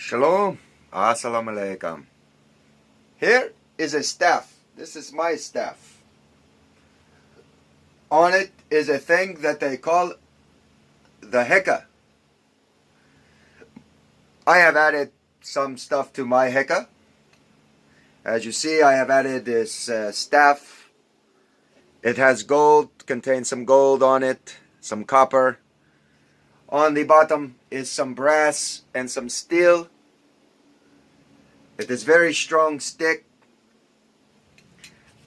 Shalom. Assalamu alaikum. Here is a staff. This is my staff. On it is a thing that they call the heka. I have added some stuff to my heka. As you see, I have added this staff. It has gold, contains some gold on it, some copper. On the bottom is some brass and some steel. It is very strong stick.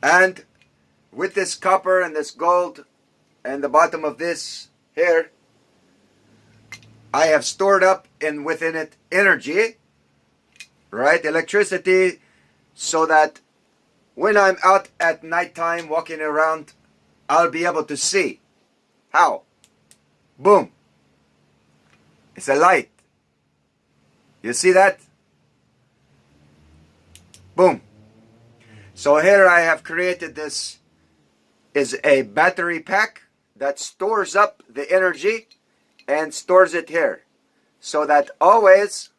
And with this copper and this gold and the bottom of this here, I have stored up within it energy, right? Electricity, so that when I'm out at nighttime walking around, I'll be able to see. How? Boom. It's a light. You see that? Boom. So here I have created this is a battery pack that stores up the energy and stores it here, so that always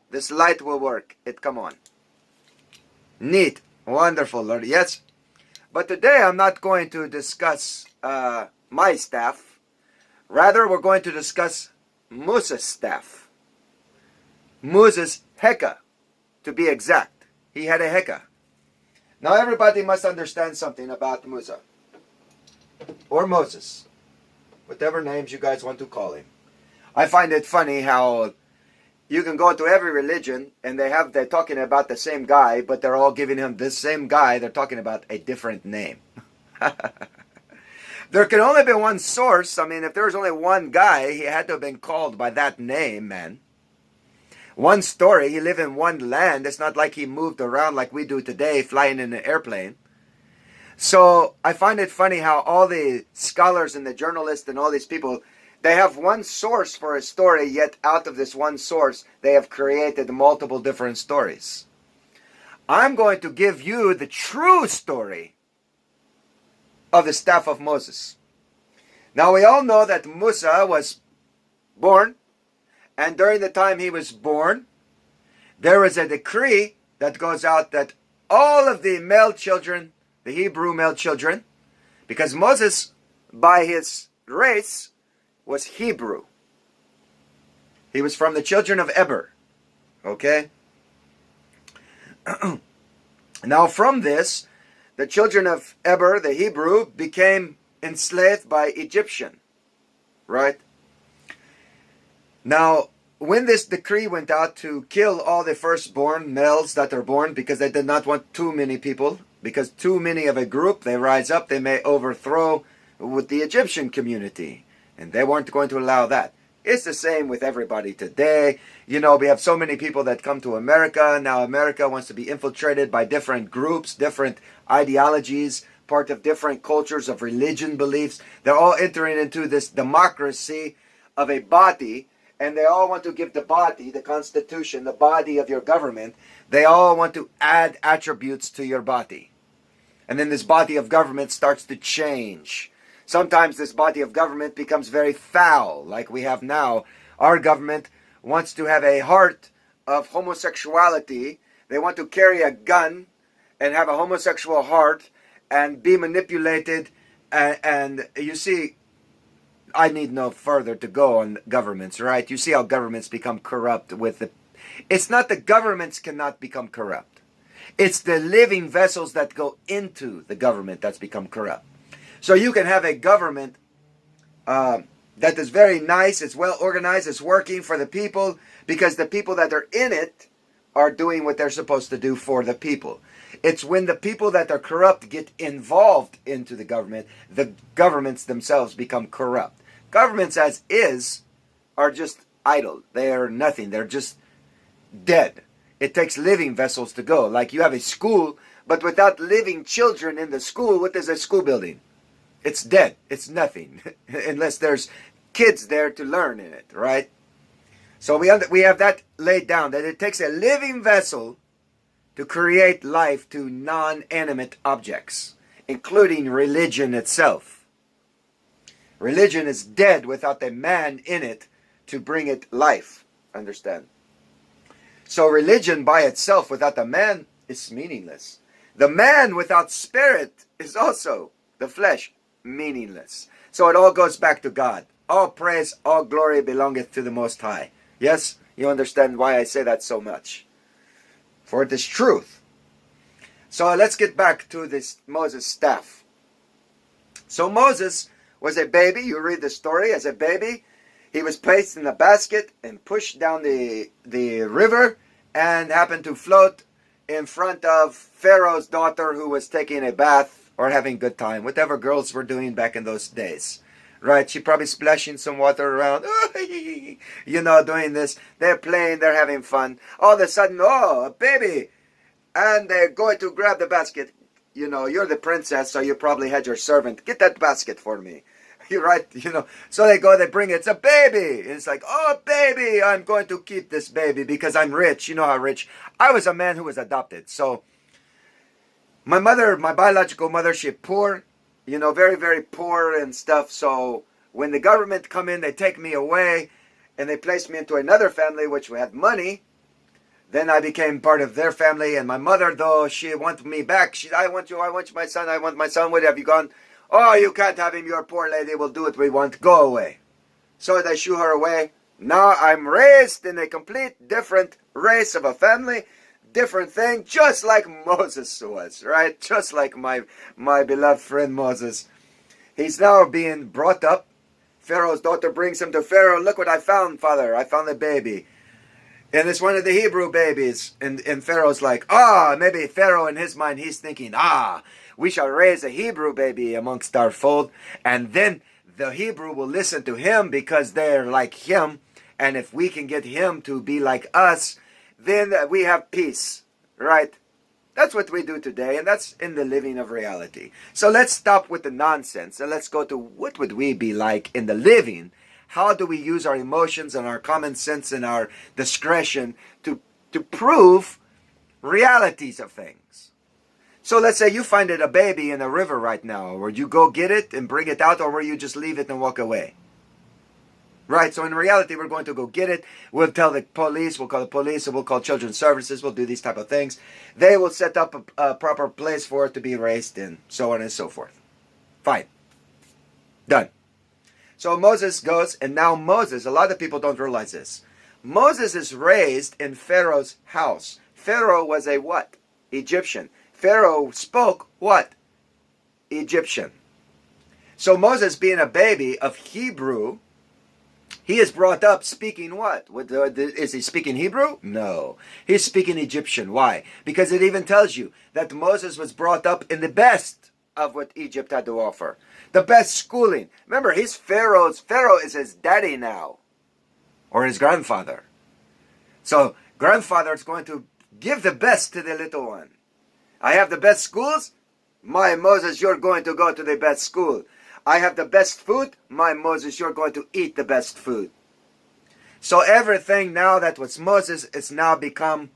this light will work. It come on. Neat. Wonderful, Lord. Yes. But today I'm not going to discuss my staff. Rather, we're going to discuss Musa's staff. Musa's heka, to be exact. He had a heka. Now everybody must understand something about Musa. Or Moses. Whatever names you guys want to call him. I find it funny how you can go to every religion and they're talking about the same guy, but they're all giving him this same guy. They're talking about a different name. There can only be one source. I mean, if there was only one guy, he had to have been called by that name, man. One story, he lived in one land. It's not like he moved around like we do today, flying in an airplane. So I find it funny how all the scholars and the journalists and all these people, they have one source for a story, yet out of this one source, they have created multiple different stories. I'm going to give you the true story of the staff of Moses. Now we all know that Musa was born, and during the time he was born, there was a decree that goes out that all of the male children, the Hebrew male children, because Moses, by his race, was Hebrew. He was from the children of Eber. Okay? Now from this, the children of Eber, the Hebrew, became enslaved by Egyptian. Right? Now, when this decree went out to kill all the firstborn males that are born, because they did not want too many people, because too many of a group, they rise up, they may overthrow with the Egyptian community. And they weren't going to allow that. It's the same with everybody today. You know, we have so many people that come to America. Now America wants to be infiltrated by different groups, different ideologies, part of different cultures of religion beliefs. They're all entering into this democracy of a body, and they all want to give the body, the constitution, the body of your government, they all want to add attributes to your body. And then this body of government starts to change. Sometimes this body of government becomes very foul, like we have now. Our government wants to have a heart of homosexuality. They want to carry a gun and have a homosexual heart and be manipulated. And you see, I need no further to go on governments, right? You see how governments become corrupt with the... It's not the governments cannot become corrupt. It's the living vessels that go into the government that's become corrupt. So you can have a government that is very nice, it's well organized, it's working for the people, because the people that are in it are doing what they're supposed to do for the people. It's when the people that are corrupt get involved into the governments themselves become corrupt. Governments as is are just idle. They are nothing. They're just dead. It takes living vessels to go. Like you have a school, but without living children in the school, what is a school building? It's dead. It's nothing. Unless there's kids there to learn in it, right? So we have that laid down, that it takes a living vessel to create life to non-animate objects, including religion itself. Religion is dead without a man in it to bring it life. Understand? So religion by itself without the man is meaningless. The man without spirit is also the flesh meaningless. So it all goes back to God. All praise, all glory belongeth to the Most High. Yes, you understand why I say that so much. For it is truth. So let's get back to this Moses' staff. So Moses was a baby. You read the story. As a baby, he was placed in a basket and pushed down the river and happened to float in front of Pharaoh's daughter, who was taking a bath or having a good time, whatever girls were doing back in those days. Right? She probably splashing some water around, doing this. They're playing, they're having fun. All of a sudden, oh, a baby. And they're going to grab the basket. You're the princess, so you probably had your servant. Get that basket for me. You're right, So they go, they bring it. It's a baby. And it's like, oh, baby, I'm going to keep this baby because I'm rich. You know how rich. I was a man who was adopted. So my mother, my biological mother, she poor, very, very poor and stuff. So when the government come in, they take me away and they place me into another family, which had money. Then I became part of their family. And my mother, though, she wanted me back. I want you, my son, I want my son. Where have you gone? Oh, you can't have him, your poor lady, we'll do what we want, go away. So they shoo her away. Now I'm raised in a complete different race of a family, different thing, just like Moses was, right? Just like my beloved friend Moses. He's now being brought up. Pharaoh's daughter brings him to Pharaoh. Look what I found, father. I found a baby. And it's one of the Hebrew babies. And Pharaoh's like, maybe Pharaoh in his mind, he's thinking, we shall raise a Hebrew baby amongst our fold. And then the Hebrew will listen to him because they're like him. And if we can get him to be like us, then we have peace, right? That's what we do today. And that's in the living of reality. So let's stop with the nonsense. And let's go to what would we be like in the living. How do we use our emotions and our common sense and our discretion to prove realities of things? So let's say you find a baby in a river right now. Would you go get it and bring it out, or will you just leave it and walk away? Right, so in reality, we're going to go get it. We'll tell the police, we'll call the police, or we'll call children's services, we'll do these type of things. They will set up a proper place for it to be raised in, so on and so forth. Fine. Done. So Moses goes, and now Moses, a lot of people don't realize this. Moses is raised in Pharaoh's house. Pharaoh was a what? Egyptian. Pharaoh spoke what? Egyptian. So Moses, being a baby of Hebrew, he is brought up speaking what? Is he speaking Hebrew? No. He's speaking Egyptian. Why? Because it even tells you that Moses was brought up in the best of what Egypt had to offer. The best schooling. Remember, he's Pharaoh's. Pharaoh is his daddy now. Or his grandfather. So, grandfather is going to give the best to the little one. I have the best schools. My Moses, you're going to go to the best school. I have the best food. My Moses, you're going to eat the best food. So everything now that was Moses is now become,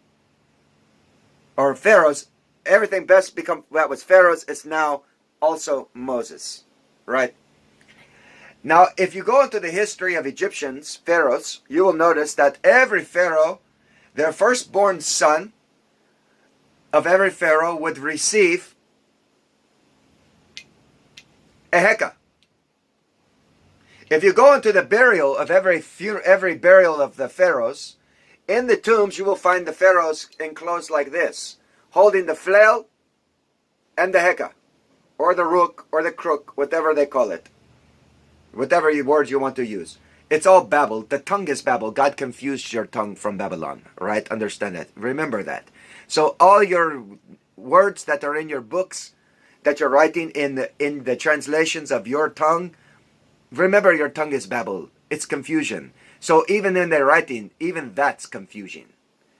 or Pharaoh's, everything best become that was Pharaoh's is now also Moses. Right? Now, if you go into the history of Egyptians, pharaohs, you will notice that every pharaoh, their firstborn son of every pharaoh would receive a heka. If you go into the burial of every burial of the pharaohs, in the tombs you will find the pharaohs enclosed like this, holding the flail and the heka, or the rook, or the crook, whatever they call it. Whatever word you want to use. It's all Babel. The tongue is Babel. God confused your tongue from Babylon. Right? Understand that. Remember that. So all your words that are in your books, that you're writing in the translations of your tongue, remember your tongue is Babel. It's confusion. So even in their writing, even that's confusion.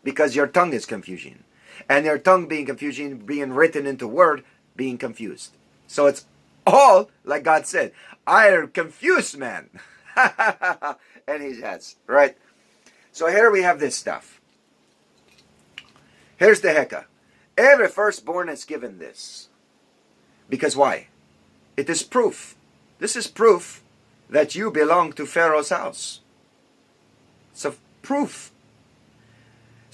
Because your tongue is confusion. And your tongue being confusion, being written into word, being confused. So it's all, like God said, I am confused, man. And he has, right? So here we have this stuff. Here's the heka. Every firstborn is given this. Because why? It is proof. This is proof that you belong to Pharaoh's house. It's a proof.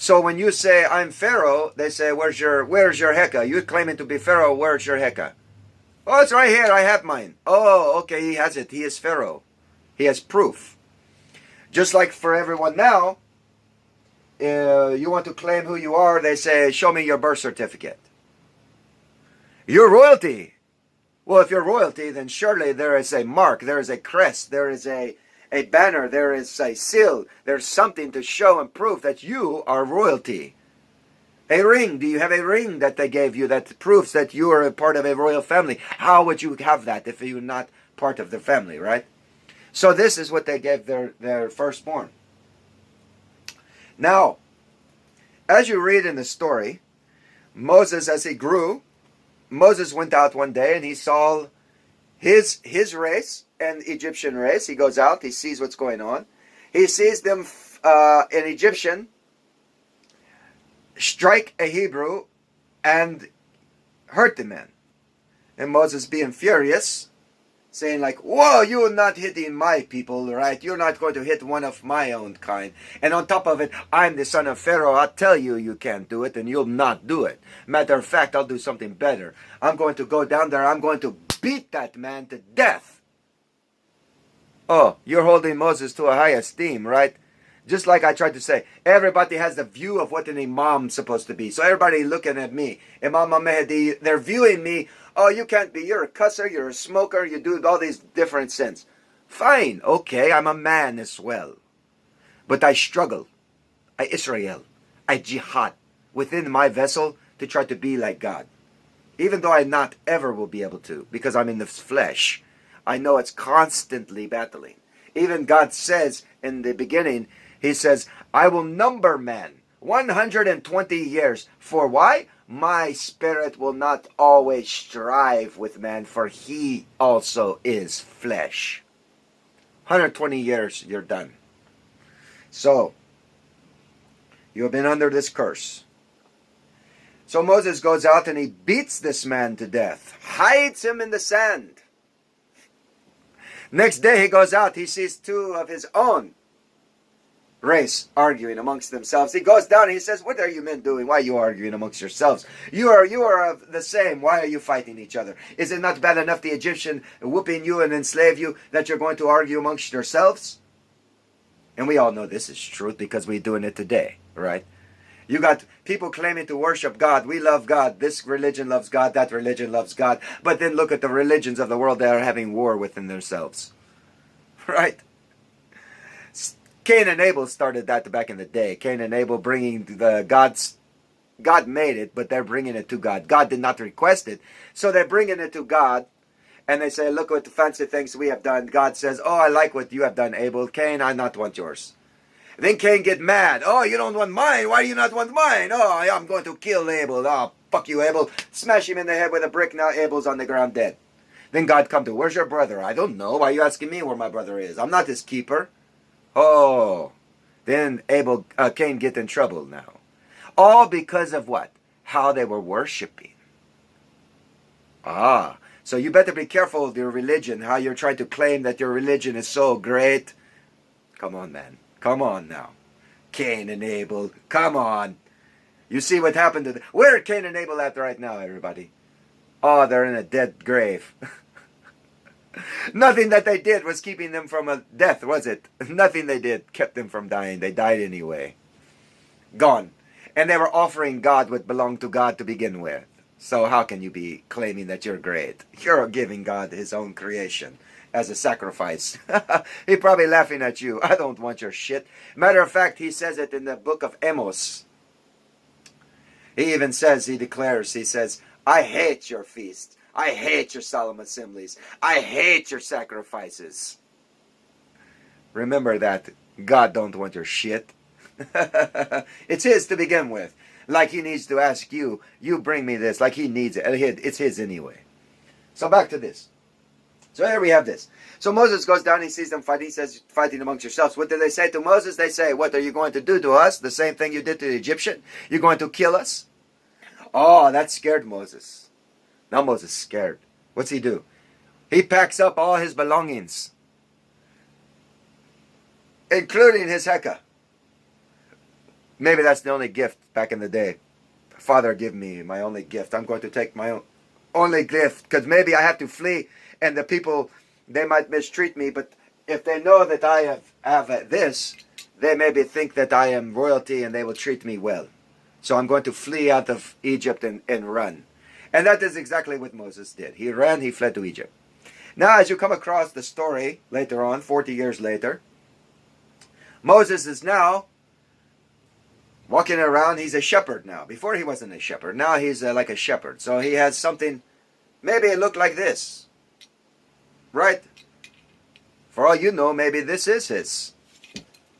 So when you say, I'm Pharaoh, they say, where's your heka? You're claiming to be Pharaoh, where's your heka? Oh, it's right here, I have mine. Oh, okay, he has it. He is Pharaoh. He has proof. Just like for everyone now, you want to claim who you are, they say, show me your birth certificate. You're royalty. Well, if you're royalty, then surely there is a mark, there is a crest, there is a banner, there is a seal, there's something to show and prove that you are royalty. A ring, do you have a ring that they gave you that proves that you are a part of a royal family? How would you have that if you're not part of the family, right? So this is what they gave their firstborn. Now, as you read in the story, Moses, as he grew, Moses went out one day and he saw his race and Egyptian race. He goes out, he sees what's going on. He sees them, an Egyptian, strike a Hebrew and hurt the man. And Moses being furious, saying like, whoa, you're not hitting my people, right? You're not going to hit one of my own kind. And on top of it, I'm the son of Pharaoh. I'll tell you you can't do it, and you'll not do it. Matter of fact, I'll do something better. I'm going to go down there. I'm going to beat that man to death. Oh, you're holding Moses to a high esteem, right? Just like I tried to say, everybody has the view of what an imam's supposed to be. So everybody looking at me, Imam Mahdi, they're viewing me. Oh, you can't be. You're a cusser. You're a smoker. You do all these different sins. Fine. Okay, I'm a man as well. But I struggle. I Israel. I jihad within my vessel to try to be like God. Even though I not ever will be able to, because I'm in the flesh. I know it's constantly battling. Even God says in the beginning, He says, I will number men 120 years. For why? My spirit will not always strive with man, for he also is flesh. 120 years, you're done. So, you have been under this curse. So Moses goes out and he beats this man to death, hides him in the sand. Next day he goes out, he sees two of his own race arguing amongst themselves. He goes down and he says, what are you men doing? Why are you arguing amongst yourselves? You are the same. Why are you fighting each other? Is it not bad enough the Egyptian whooping you and enslave you that you're going to argue amongst yourselves? And we all know this is truth because we're doing it today, right? You got people claiming to worship God. We love God. This religion loves God. That religion loves God. But then look at the religions of the world that are having war within themselves. Right? Cain and Abel started that back in the day. Cain and Abel bringing the gods. God made it, but they're bringing it to God. God did not request it. So they're bringing it to God. And they say, look what the fancy things we have done. God says, oh, I like what you have done, Abel. Cain, I not want yours. Then Cain get mad. Oh, you don't want mine. Why do you not want mine? Oh, I'm going to kill Abel. Oh, fuck you, Abel. Smash him in the head with a brick. Now Abel's on the ground dead. Then God come to, where's your brother? I don't know. Why are you asking me where my brother is? I'm not his keeper. Oh, then Cain get in trouble now. All because of what? How they were worshiping. Ah, so you better be careful of your religion, how you're trying to claim that your religion is so great. Come on, man. Come on now. Cain and Abel, come on. You see what happened to them. Where are Cain and Abel at right now, everybody? Oh, they're in a dead grave. Nothing that they did was keeping them from a death, was it? Nothing they did kept them from dying. They died anyway. Gone. And they were offering God what belonged to God to begin with. So how can you be claiming that you're great? You're giving God his own creation as a sacrifice. He's probably laughing at you. I don't want your shit. Matter of fact, he says it in the book of Amos. He even says, he declares, he says, I hate your feast. I hate your solemn assemblies. I hate your sacrifices. Remember that. God don't want your shit. It's his to begin with. Like he needs to ask you, you bring me this. Like he needs it. It's his anyway. So back to this. So here we have this. So Moses goes down, he sees them fighting. He says, fighting amongst yourselves. What do they say to Moses? They say, what are you going to do to us? The same thing you did to the Egyptian? You're going to kill us? Oh, that scared Moses. Now Moses is scared. What's he do? He packs up all his belongings, including his heka. Maybe that's the only gift back in the day. Father, give me my only gift. I'm going to take my only gift, because maybe I have to flee, and the people, they might mistreat me, but if they know that I have this, they maybe think that I am royalty and they will treat me well. So I'm going to flee out of Egypt and run. And that is exactly what Moses did. He ran, he fled to Egypt. Now, as you come across the story later on, 40 years later, Moses is now walking around. He's a shepherd now. Before he wasn't a shepherd. Now he's like a shepherd. So he has something, maybe it looked like this. Right? For all you know, maybe this is his.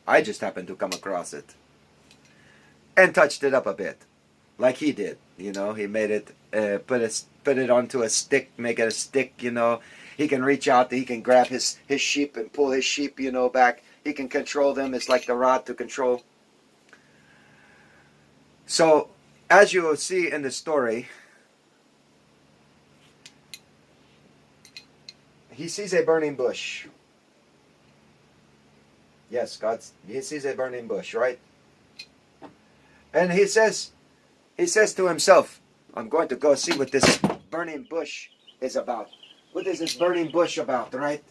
I just happened to come across it. And touched it up a bit. Like he did. You know, he made it, put it onto a stick, make it a stick, you know. He can reach out, he can grab his sheep and pull his sheep, you know, back. He can control them. It's like the rod to control. So, as you will see in the story, he sees a burning bush. Yes, he sees a burning bush, right? And he says to himself, I'm going to go see what this burning bush is about. What is this burning bush about, right?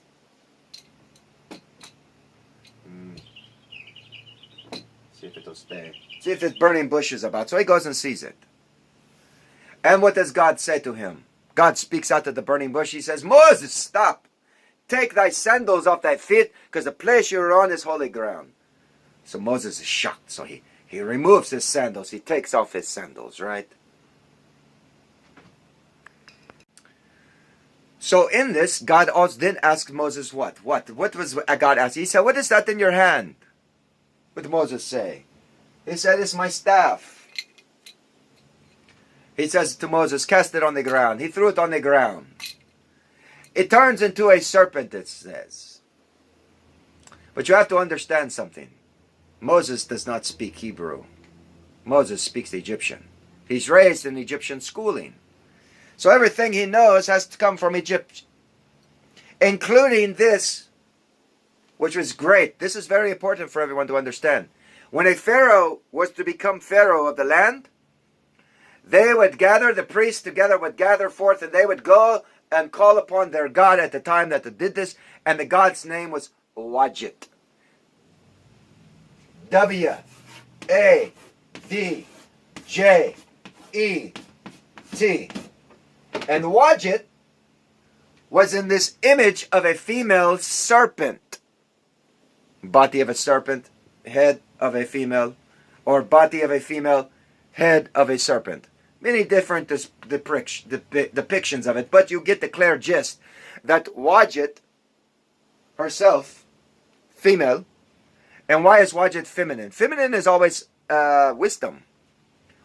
See if it'll stay. See if this burning bush is about. So he goes and sees it. And what does God say to him? God speaks out to the burning bush. He says, Moses, stop. Take thy sandals off thy feet, because the place you're on is holy ground. So Moses is shocked. So he removes his sandals. He takes off his sandals, right? So in this, God also then asked Moses what? What was God asking? He said, what is that in your hand? What did Moses say? He said, it's my staff. He says to Moses, cast it on the ground. He threw it on the ground. It turns into a serpent, it says. But you have to understand something. Moses does not speak Hebrew. Moses speaks Egyptian. He's raised in Egyptian schooling. So everything he knows has to come from Egypt. Including this, which was great. This is very important for everyone to understand. When a pharaoh was to become pharaoh of the land, they would gather, the priests together would gather forth, and they would go and call upon their God at the time that they did this, and the God's name was Wajit. W-A-D-J-E-T. And Wajit was in this image of a female serpent. Body of a serpent, head of a female, or body of a female, head of a serpent. Many different depictions of it, but you get the clear gist that Wajit herself, female, and why is Wajit feminine? Feminine is always wisdom.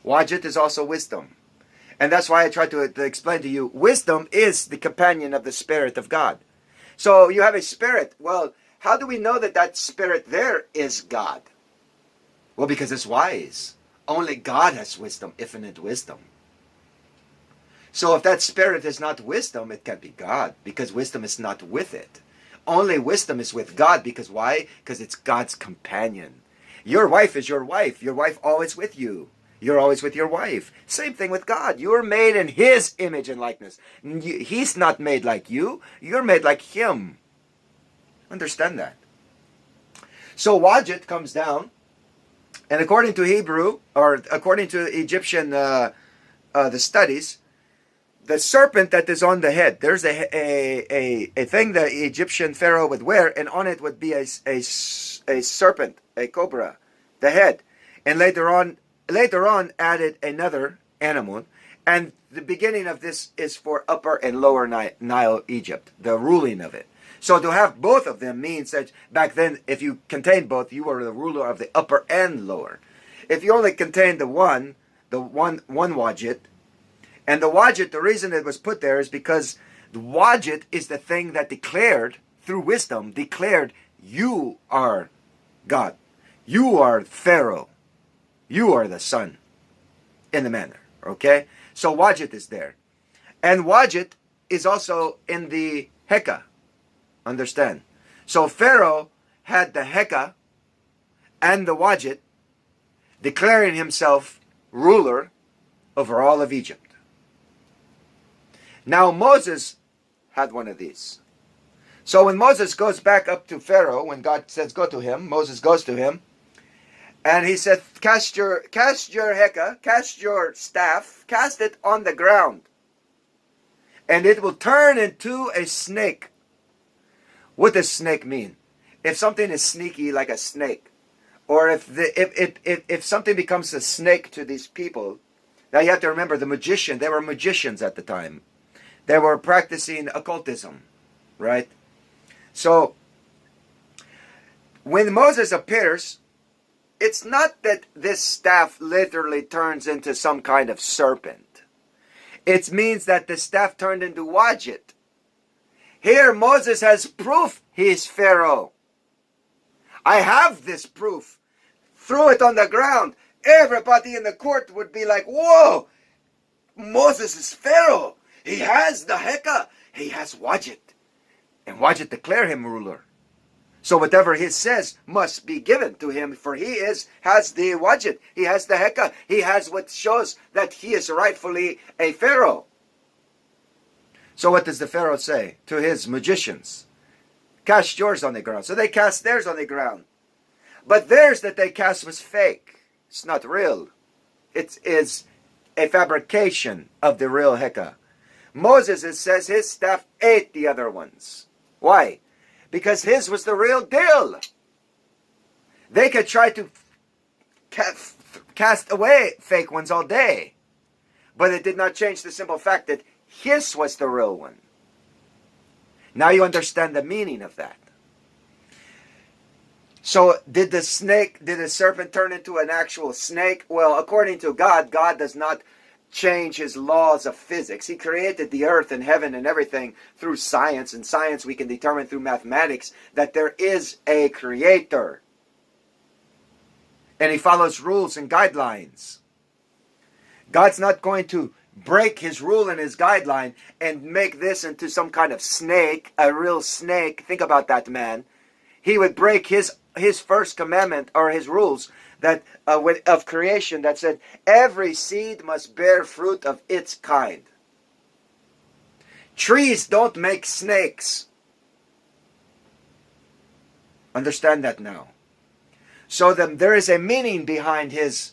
Wajit is also wisdom. And that's why I try to explain to you, wisdom is the companion of the Spirit of God. So you have a spirit. Well, how do we know that that spirit there is God? Well, because it's wise. Only God has wisdom, infinite wisdom. So if that spirit is not wisdom, it can't be God, because wisdom is not with it. Only wisdom is with God, because why? Because it's God's companion. Your wife is your wife. Your wife always with you. You're always with your wife. Same thing with God. You're made in His image and likeness. He's not made like you. You're made like Him. Understand that. So Wajit comes down, and according to Hebrew, or according to Egyptian the studies, the serpent that is on the head, there's a thing the Egyptian pharaoh would wear, and on it would be a serpent, a cobra, the head. And later on added another animal. And the beginning of this is for Upper and Lower Nile, Egypt, the ruling of it. So to have both of them means that back then, if you contained both, you were the ruler of the upper and lower. If you only contained the one Wajit, and the Wajit, the reason it was put there is because the Wajit is the thing that declared, through wisdom, declared, you are God. You are Pharaoh. You are the son in the manner. Okay? So Wajit is there. And Wajit is also in the Heka. Understand? So Pharaoh had the Heka and the Wajit, declaring himself ruler over all of Egypt. Now Moses had one of these. So when Moses goes back up to Pharaoh, when God says go to him, Moses goes to him, and he said, cast your heka, cast your staff, cast it on the ground, and it will turn into a snake. What does snake mean? If something is sneaky like a snake, or if something becomes a snake to these people, now you have to remember they were magicians at the time. They were practicing occultism, right? So, when Moses appears, it's not that this staff literally turns into some kind of serpent. It means that the staff turned into Wadjet. Here Moses has proof he's Pharaoh. I have this proof. Threw it on the ground. Everybody in the court would be like, whoa, Moses is Pharaoh. He has the heka. He has Wadjet. And Wadjet declare him ruler. So whatever he says must be given to him, for he has the Wadjet. He has the heka. He has what shows that he is rightfully a Pharaoh. So what does the Pharaoh say to his magicians? Cast yours on the ground. So they cast theirs on the ground. But theirs that they cast was fake. It's not real. It is a fabrication of the real heka. Moses, it says, his staff ate the other ones. Why? Because his was the real deal. They could try to cast away fake ones all day. But it did not change the simple fact that his was the real one. Now you understand the meaning of that. So did the serpent turn into an actual snake? Well, according to God, God does not change his laws of physics. He created the earth and heaven and everything through science. And science we can determine through mathematics that there is a creator. And he follows rules and guidelines. God's not going to break his rule and his guideline and make this into some kind of snake, a real snake. Think about that, man. He would break his first commandment or his rules that of creation that said every seed must bear fruit of its kind. Trees don't make snakes. Understand that now. So then there is a meaning behind his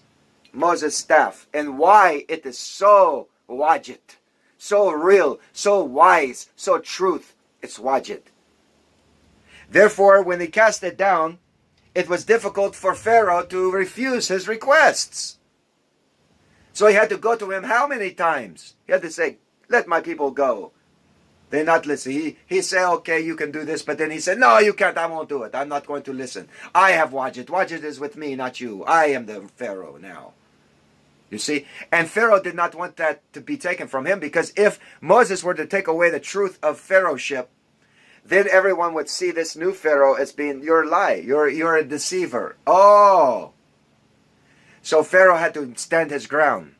Moses staff and why it is so Wadjet, so real, so wise, so truth. It's Wadjet. Therefore, when he cast it down, it was difficult for Pharaoh to refuse his requests. So he had to go to him how many times? He had to say, let my people go. They not listen. He said, okay, you can do this. But then he said, no, you can't. I won't do it. I'm not going to listen. I have Wadjet. Wadjet is with me, not you. I am the Pharaoh now. You see? And Pharaoh did not want that to be taken from him, because if Moses were to take away the truth of Pharaohship, then everyone would see this new Pharaoh as being, you're a lie. You're a deceiver. Oh. So Pharaoh had to stand his ground.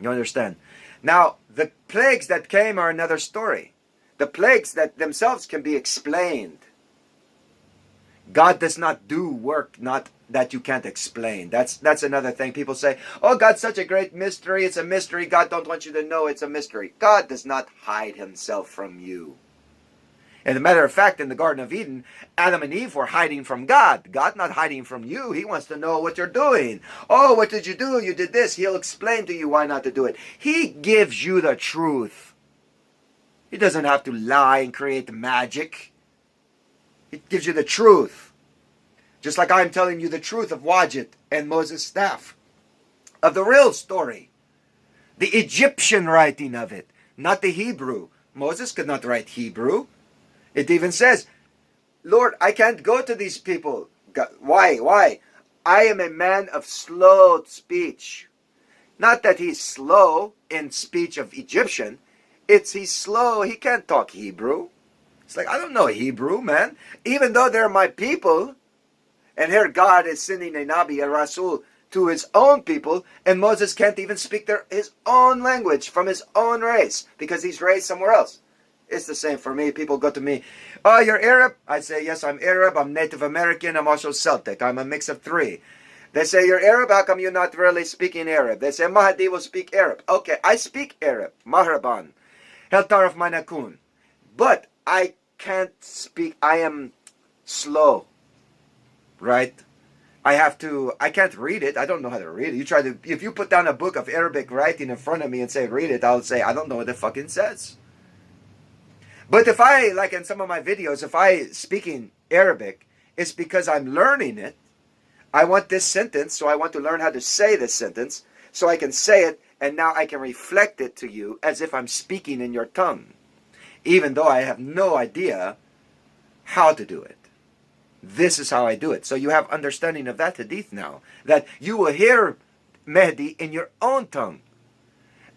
You understand? Now, the plagues that came are another story. The plagues that themselves can be explained. God does not do work not that you can't explain. That's another thing. People say, oh, God's such a great mystery. It's a mystery. God don't want you to know it's a mystery. God does not hide himself from you. As a matter of fact, in the Garden of Eden, Adam and Eve were hiding from God. God not hiding from you. He wants to know what you're doing. Oh, what did you do? You did this. He'll explain to you why not to do it. He gives you the truth. He doesn't have to lie and create magic. He gives you the truth. Just like I'm telling you the truth of Wadjet and Moses' staff. Of the real story. The Egyptian writing of it. Not the Hebrew. Moses could not write Hebrew. It even says, Lord, I can't go to these people. God, why? I am a man of slow speech. Not that he's slow in speech of Egyptian. He's slow. He can't talk Hebrew. It's like, I don't know Hebrew, man. Even though they're my people. And here God is sending a Nabi, a Rasul, to his own people. And Moses can't even speak his own language from his own race. Because he's raised somewhere else. It's the same for me. People go to me, oh, you're Arab? I say, yes, I'm Arab. I'm Native American. I'm also Celtic. I'm a mix of three. They say, you're Arab, how come you're not really speaking Arab? They say, Mahdi will speak Arab. Okay, I speak Arab. Mahraban. Hel taraf manakun. But I can't speak, I am slow. Right? I can't read it. I don't know how to read it. If you put down a book of Arabic writing in front of me and say, read it, I'll say, I don't know what it fucking says. But if I, like in some of my videos, if I speaking Arabic, it's because I'm learning it. I want this sentence, so I want to learn how to say this sentence, so I can say it, and now I can reflect it to you as if I'm speaking in your tongue, even though I have no idea how to do it. This is how I do it. So you have understanding of that hadith now, that you will hear Mahdi in your own tongue.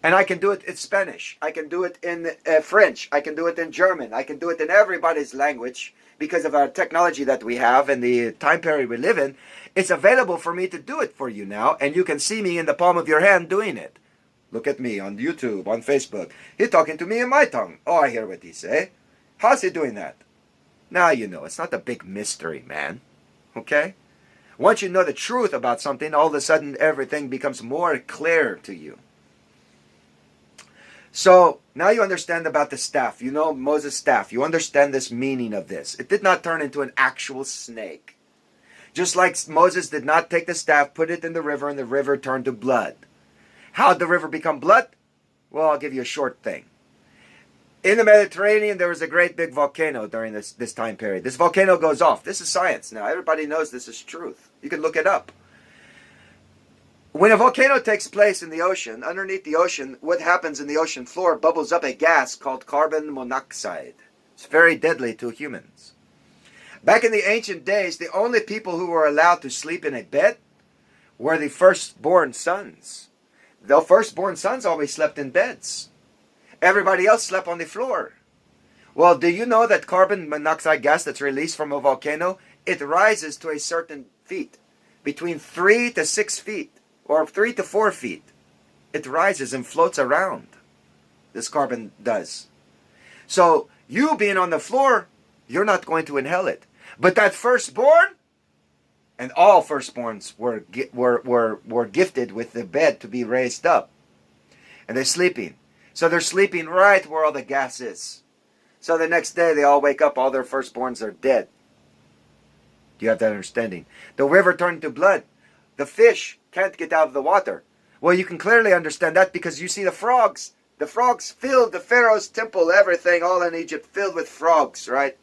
And I can do it in Spanish. I can do it in French. I can do it in German. I can do it in everybody's language because of our technology that we have and the time period we live in. It's available for me to do it for you now, and you can see me in the palm of your hand doing it. Look at me on YouTube, on Facebook. He's talking to me in my tongue. Oh, I hear what he say. How's he doing that? Now you know. It's not a big mystery, man. Okay? Once you know the truth about something, all of a sudden everything becomes more clear to you. So, now you understand about the staff. You know Moses' staff. You understand this meaning of this. It did not turn into an actual snake. Just like Moses did not take the staff, put it in the river, and the river turned to blood. How did the river become blood? Well, I'll give you a short thing. In the Mediterranean, there was a great big volcano during this time period. This volcano goes off. This is science now. Everybody knows this is truth. You can look it up. When a volcano takes place in the ocean, underneath the ocean, what happens in the ocean floor bubbles up a gas called carbon monoxide. It's very deadly to humans. Back in the ancient days, the only people who were allowed to sleep in a bed were the firstborn sons. The firstborn sons always slept in beds. Everybody else slept on the floor. Well, do you know that carbon monoxide gas that's released from a volcano, it rises to a certain feet, between 3 to 6 feet. Or 3 to 4 feet. It rises and floats around. This carbon does. So, you being on the floor, you're not going to inhale it. But that firstborn, and all firstborns were gifted with the bed to be raised up. And they're sleeping. So they're sleeping right where all the gas is. So the next day they all wake up, all their firstborns are dead. Do you have that understanding? The river turned to blood. The fish can't get out of the water. Well, you can clearly understand that because you see the frogs. The frogs filled the Pharaoh's temple, everything, all in Egypt, filled with frogs, right?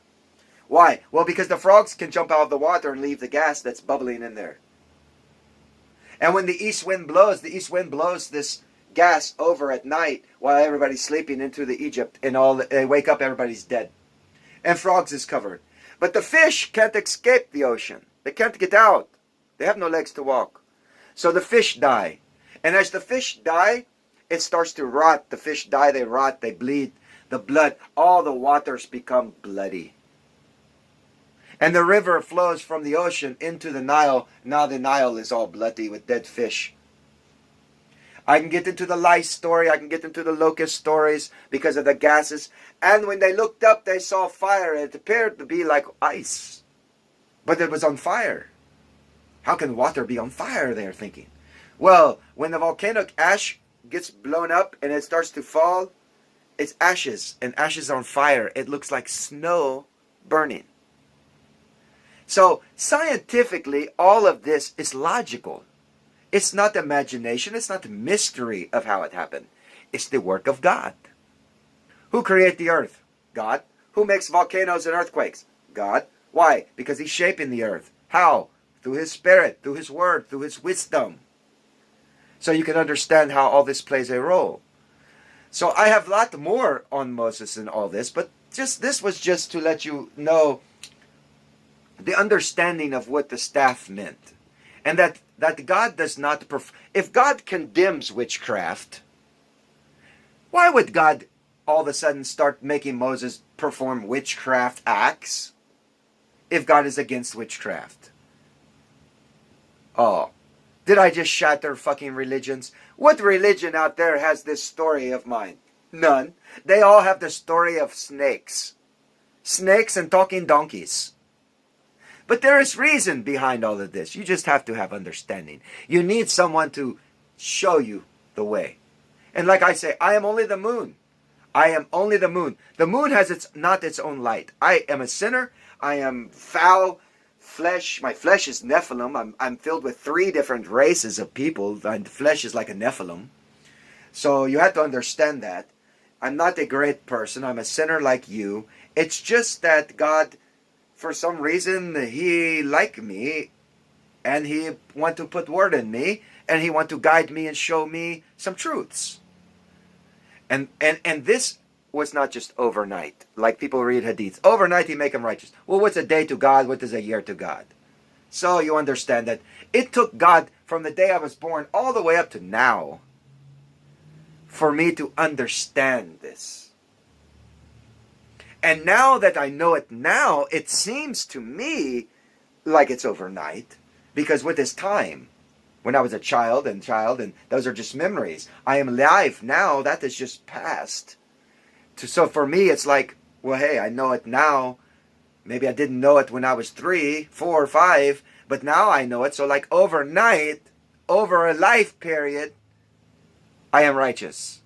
Why? Well, because the frogs can jump out of the water and leave the gas that's bubbling in there. And when the east wind blows this gas over at night while everybody's sleeping into the Egypt, and they wake up, everybody's dead. And frogs is covered. But the fish can't escape the ocean. They can't get out. They have no legs to walk. So the fish die. And as the fish die, it starts to rot. The fish die, they rot, they bleed. The blood, all the waters become bloody. And the river flows from the ocean into the Nile. Now the Nile is all bloody with dead fish. I can get into the lice story. I can get into the locust stories because of the gases. And when they looked up, they saw fire. It appeared to be like ice. But it was on fire. How can water be on fire, they're thinking? Well, when the volcanic ash gets blown up and it starts to fall, it's ashes, and ashes on fire. It looks like snow burning. So, scientifically, all of this is logical. It's not imagination. It's not the mystery of how it happened. It's the work of God. Who created the earth? God. Who makes volcanoes and earthquakes? God. Why? Because He's shaping the earth. How? Through His Spirit, through His Word, through His wisdom. So you can understand how all this plays a role. So I have a lot more on Moses and all this, but this was just to let you know the understanding of what the staff meant. And that God does not... If God condemns witchcraft, why would God all of a sudden start making Moses perform witchcraft acts if God is against witchcraft? Oh, did I just shatter fucking religions? What religion out there has this story of mine? None. They all have the story of snakes. Snakes and talking donkeys. But there is reason behind all of this. You just have to have understanding. You need someone to show you the way. And like I say, I am only the moon. I am only the moon. The moon has not its own light. I am a sinner. I am foul flesh. My flesh is Nephilim. I'm filled with 3 different races of people. And flesh is like a Nephilim. So you have to understand that. I'm not a great person. I'm a sinner like you. It's just that God, for some reason, He liked me. And He want to put word in me. And He want to guide me and show me some truths. And this was not just overnight. Like people read Hadith. Overnight He make them righteous. Well, what's a day to God? What is a year to God? So you understand that it took God from the day I was born all the way up to now for me to understand this. And now that I know it now, it seems to me like it's overnight. Because with this time, when I was a child, and those are just memories. I am alive now, that is just past. So for me, it's like, well, hey, I know it now. Maybe I didn't know it when I was 3, 4, 5, but now I know it. So like overnight, over a life period, I am righteous.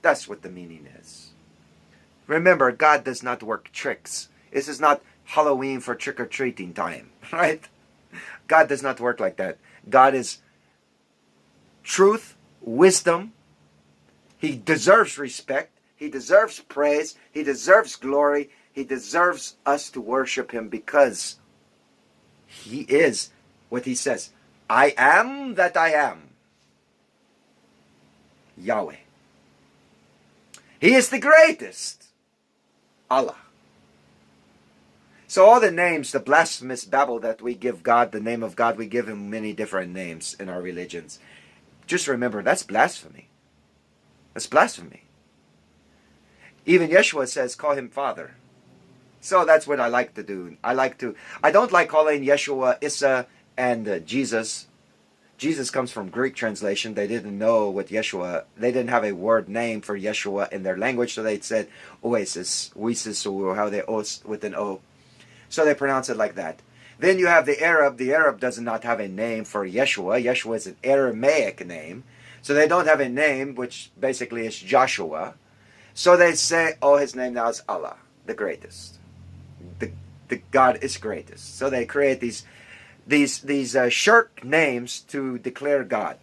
That's what the meaning is. Remember, God does not work tricks. This is not Halloween for trick-or-treating time, right? God does not work like that. God is truth, wisdom. He deserves respect. He deserves praise. He deserves glory. He deserves us to worship Him because He is what He says. I am that I am. Yahweh. He is the greatest. Allah. So all the names, the blasphemous babble that we give God, the name of God, we give Him many different names in our religions. Just remember, that's blasphemy. That's blasphemy. Even Yeshua says, call Him Father. So that's what I like to do. I don't like calling Yeshua Issa and Jesus. Jesus comes from Greek translation. They didn't know what Yeshua, they didn't have a word name for Yeshua in their language, so they said Oasis, or how they os with an O. So they pronounce it like that. Then you have the Arab. The Arab does not have a name for Yeshua. Yeshua is an Aramaic name. So they don't have a name, which basically is Joshua. So they say, oh, His name now is Allah, the greatest. The God is greatest. So they create these short names to declare God.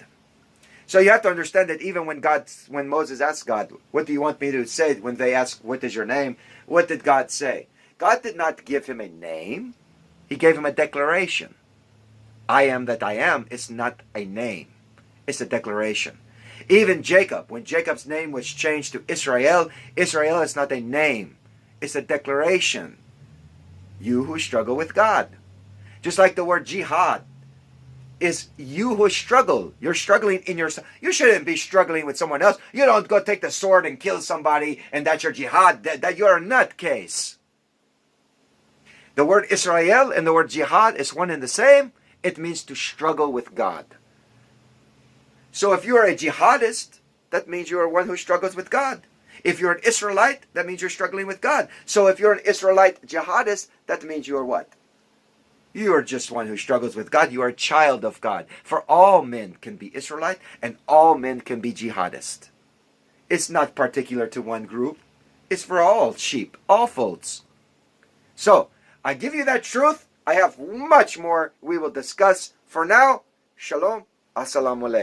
So you have to understand that even when Moses asked God, what do you want me to say? When they ask, what is your name? What did God say? God did not give him a name. He gave him a declaration. I am that I am is not a name. It's a declaration. Even Jacob, when Jacob's name was changed to Israel, Israel is not a name. It's a declaration. You who struggle with God. Just like the word jihad is you who struggle. You're struggling in yourself. You shouldn't be struggling with someone else. You don't go take the sword and kill somebody and that's your jihad. That you're a nutcase. The word Israel and the word jihad is one and the same. It means to struggle with God. So if you are a jihadist, that means you are one who struggles with God. If you're an Israelite, that means you're struggling with God. So if you're an Israelite jihadist, that means you are what? You are just one who struggles with God. You are a child of God. For all men can be Israelite and all men can be jihadist. It's not particular to one group. It's for all sheep, all folds. So, I give you that truth. I have much more we will discuss. For now, shalom, assalamu alaikum.